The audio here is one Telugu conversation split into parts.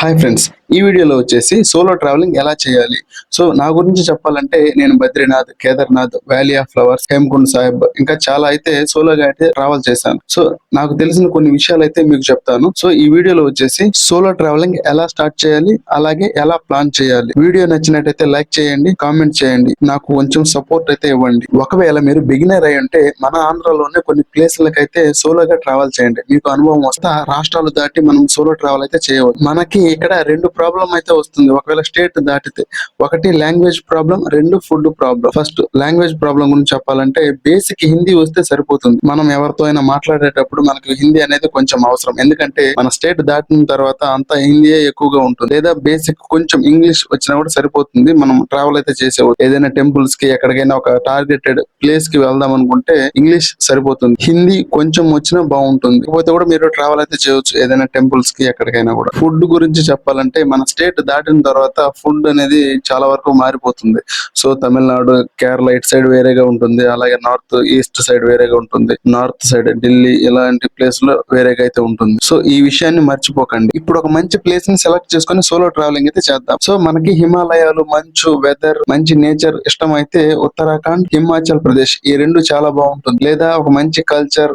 Hi friends. ఈ వీడియోలో వచ్చేసి సోలో ట్రావెలింగ్ ఎలా చేయాలి? సో నా గురించి చెప్పాలంటే నేను Badrinath, Kedarnath, valley of flowers, Hemkund Sahib ఇంకా చాలా అయితే సోలోగా అయితే ట్రావెల్ చేశాను. సో నాకు తెలిసిన కొన్ని విషయాలు అయితే మీకు చెప్తాను. సో ఈ వీడియోలో వచ్చేసి సోలో ట్రావెలింగ్ ఎలా స్టార్ట్ చేయాలి, అలాగే ఎలా ప్లాన్ చేయాలి. వీడియో నచ్చినట్టయితే లైక్ చేయండి, కామెంట్ చేయండి, నాకు కొంచెం సపోర్ట్ అయితే ఇవ్వండి. ఒకవేళ మీరు బిగినర్ అయి ఉంటే మన ఆంధ్రాలోనే కొన్ని ప్లేస్లకు అయితే సోలోగా ట్రావెల్ చేయండి. మీకు అనుభవం వస్తే ఆ రాష్ట్రాలు దాటి మనం సోలో ట్రావెల్ అయితే చేయవచ్చు. మనకి ఇక్కడ రెండు ప్రాబ్లం అయితే వస్తుంది ఒకవేళ స్టేట్ దాటితే. ఒకటి లాంగ్వేజ్ ప్రాబ్లం, రెండు food problem. First language problem గురించి చెప్పాలంటే బేసిక్ హిందీ వస్తే సరిపోతుంది. మనం ఎవరితో అయినా మాట్లాడేటప్పుడు మనకు హిందీ అనేది కొంచెం అవసరం. ఎందుకంటే మన స్టేట్ దాటిన తర్వాత అంతా హిందీయే ఎక్కువగా ఉంటుంది. లేదా బేసిక్ కొంచెం ఇంగ్లీష్ వచ్చినా కూడా సరిపోతుంది. మనం ట్రావెల్ అయితే చేసేవచ్చు. ఏదైనా టెంపుల్స్ కి, ఎక్కడికైనా ఒక టార్గెటెడ్ ప్లేస్ కి వెళ్దాం అనుకుంటే ఇంగ్లీష్ సరిపోతుంది. హిందీ కొంచెం వచ్చినా బాగుంటుంది. కాకపోతే కూడా మీరు ట్రావెల్ అయితే చేయొచ్చు ఏదైనా టెంపుల్స్ కి, ఎక్కడికైనా కూడా. ఫుడ్ గురించి చెప్పాలంటే మన స్టేట్ దాటిన తర్వాత ఫుడ్ అనేది చాలా వరకు మారిపోతుంది. సో తమిళనాడు, కేరళ ఇటు సైడ్ వేరేగా ఉంటుంది. అలాగే నార్త్ ఈస్ట్ సైడ్ వేరేగా ఉంటుంది. నార్త్ సైడ్ ఢిల్లీ ఇలాంటి ప్లేస్ లో వేరేగా అయితే ఉంటుంది. సో ఈ విషయాన్ని మర్చిపోకండి. ఇప్పుడు ఒక మంచి ప్లేస్ ని సెలెక్ట్ చేసుకుని సోలో ట్రావెలింగ్ అయితే చేద్దాం. సో మనకి హిమాలయాలు, మంచు, వెదర్, మంచి నేచర్ ఇష్టం అయితే ఉత్తరాఖండ్, హిమాచల్ ప్రదేశ్ ఈ రెండు చాలా బాగుంటుంది. లేదా ఒక మంచి culture,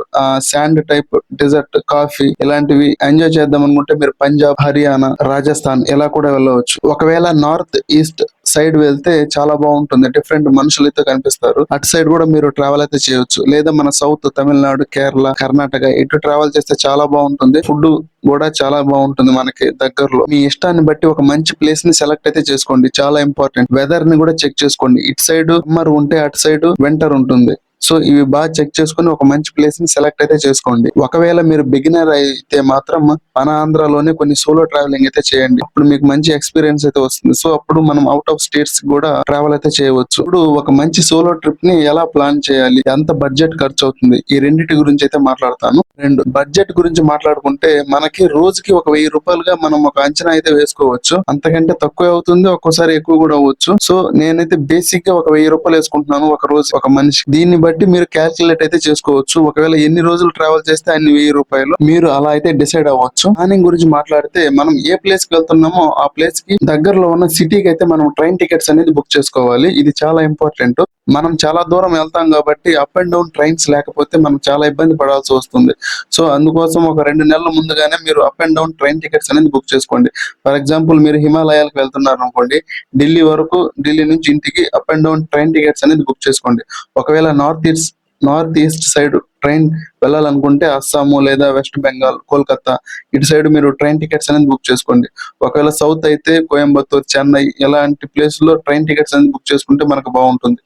sand type dessert, coffee ఇలాంటివి ఎంజాయ్ చేద్దాం అనుకుంటే మీరు పంజాబ్, హర్యానా, రాజస్థాన్ ఇలా కూడా వెళ్ళవచ్చు. ఒకవేళ నార్త్ ఈస్ట్ సైడ్ వెళ్తే చాలా బాగుంటుంది. డిఫరెంట్ మనుషులు అయితే కనిపిస్తారు. అటు సైడ్ కూడా మీరు ట్రావెల్ అయితే చేయొచ్చు. లేదా మన సౌత్ తమిళనాడు, కేరళ, కర్ణాటక ఇటు ట్రావెల్ చేస్తే చాలా బాగుంటుంది. ఫుడ్ కూడా చాలా బాగుంటుంది మనకి దగ్గరలో. మీ ఇష్టాన్ని బట్టి ఒక మంచి ప్లేస్ ని సెలెక్ట్ అయితే చేసుకోండి. చాలా ఇంపార్టెంట్. వెదర్ ని కూడా చెక్ చేసుకోండి. ఇటు సైడ్ సమ్మర్ ఉంటే అటు సైడ్ వింటర్ ఉంటుంది. సో ఇవి బాగా చెక్ చేసుకుని ఒక మంచి ప్లేస్ ని సెలెక్ట్ అయితే చేసుకోండి. ఒకవేళ మీరు బిగినర్ అయితే మాత్రం మన ఆంధ్రాలోనే కొన్ని సోలో ట్రావెలింగ్ అయితే చేయండి. అప్పుడు మీకు మంచి ఎక్స్పీరియన్స్ అయితే వస్తుంది. సో అప్పుడు మనం అవుట్ ఆఫ్ స్టేట్స్ కూడా ట్రావెల్ అయితే చేయవచ్చు. ఇప్పుడు ఒక మంచి సోలో ట్రిప్ ని ఎలా ప్లాన్ చేయాలి, ఎంత బడ్జెట్ ఖర్చు అవుతుంది, ఈ రెండింటి గురించి అయితే మాట్లాడతాను. రెండు బడ్జెట్ గురించి మాట్లాడుకుంటే మనకి రోజుకి ఒక 1000 రూపాయలుగా మనం ఒక అంచనా అయితే వేసుకోవచ్చు. అంతకంటే తక్కువ అవుతుంది, ఒక్కోసారి ఎక్కువ కూడా అవ్వచ్చు. సో నేనైతే బేసిక్ గా ఒక 1000 రూపాయలు వేసుకుంటున్నాను ఒక రోజు ఒక మనిషి. దీన్ని బట్టి మీరు క్యాల్కులేట్ అయితే చేసుకోవచ్చు. ఒకవేళ ఎన్ని రోజులు ట్రావెల్ చేస్తే అన్ని 1000 రూపాయలు మీరు అలా అయితే డిసైడ్ అవ్వచ్చు. ప్లానింగ్ గురించి మాట్లాడితే మనం ఏ ప్లేస్ కి వెళ్తున్నామో ఆ ప్లేస్ కి దగ్గరలో ఉన్న సిటీకి అయితే మనం ట్రైన్ టికెట్స్ అనేది బుక్ చేసుకోవాలి. ఇది చాలా ఇంపార్టెంట్. మనం చాలా దూరం వెళ్తాం కాబట్టి అప్ అండ్ డౌన్ ట్రైన్స్ లేకపోతే మనం చాలా ఇబ్బంది పడాల్సి వస్తుంది. సో అందుకోసం ఒక 2 నెలల ముందుగానే మీరు up and down train tickets అనేది బుక్ చేసుకోండి. ఫర్ ఎగ్జాంపుల్ మీరు హిమాలయాలకు వెళ్తున్నారు అనుకోండి, ఢిల్లీ వరకు, ఢిల్లీ నుంచి ఇంటికి up and down train tickets అనేది బుక్ చేసుకోండి. ఒకవేళ నార్త్ ఈస్ట్ సైడ్ ట్రైన్ వెళ్ళాలనుకుంటే అస్సాము లేదా వెస్ట్ బెంగాల్, కోల్కతా ఇటు సైడ్ మీరు ట్రైన్ టికెట్స్ అనేది బుక్ చేసుకోండి. ఒకవేళ సౌత్ అయితే కోయంబత్తూర్, చెన్నై ఇలాంటి ప్లేస్ లో ట్రైన్ టికెట్స్ అనేది బుక్ చేసుకుంటే మనకు బాగుంటుంది.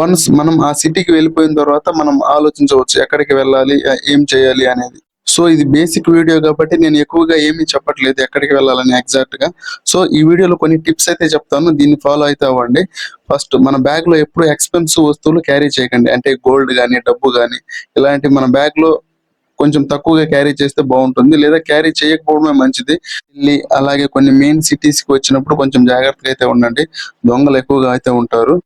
వన్స్ మనం ఆ సిటీకి వెళ్ళిపోయిన తర్వాత మనం ఆలోచించవచ్చు ఎక్కడికి వెళ్ళాలి, ఏం చేయాలి అనేది. సో ఇది బేసిక్ వీడియో కాబట్టి నేను ఎక్కువగా ఏమీ చెప్పట్లేదు ఎక్కడికి వెళ్ళాలని ఎగ్జాక్ట్ గా. సో ఈ వీడియోలో కొన్ని టిప్స్ అయితే చెప్తాను, దీన్ని ఫాలో అయితే అవ్వండి. ఫస్ట్ మన బ్యాగ్ లో ఎప్పుడు ఎక్స్పెన్సివ్ వస్తువులు క్యారీ చేయకండి. అంటే గోల్డ్ గానీ, డబ్బు గానీ ఇలాంటి మన బ్యాగ్ లో కొంచెం తక్కువగా క్యారీ చేస్తే బాగుంటుంది. లేదా క్యారీ చేయకపోవడమే మంచిది. ఢిల్లీ అలాగే కొన్ని మెయిన్ సిటీస్ కి వచ్చినప్పుడు కొంచెం జాగ్రత్తగా అయితే ఉండండి. దొంగలు ఎక్కువగా అయితే ఉంటారు.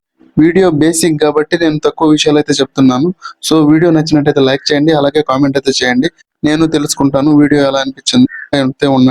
వీడియో బేసిక్ కాబట్టి నేను తక్కువ విషయాలు అయితే చెప్తున్నాను. సో వీడియో నచ్చినట్టయితే లైక్ చేయండి, అలాగే కామెంట్ అయితే చేయండి. నేను తెలుసుకుంటాను వీడియో ఎలా అనిపించింది అయితే ఉండండి.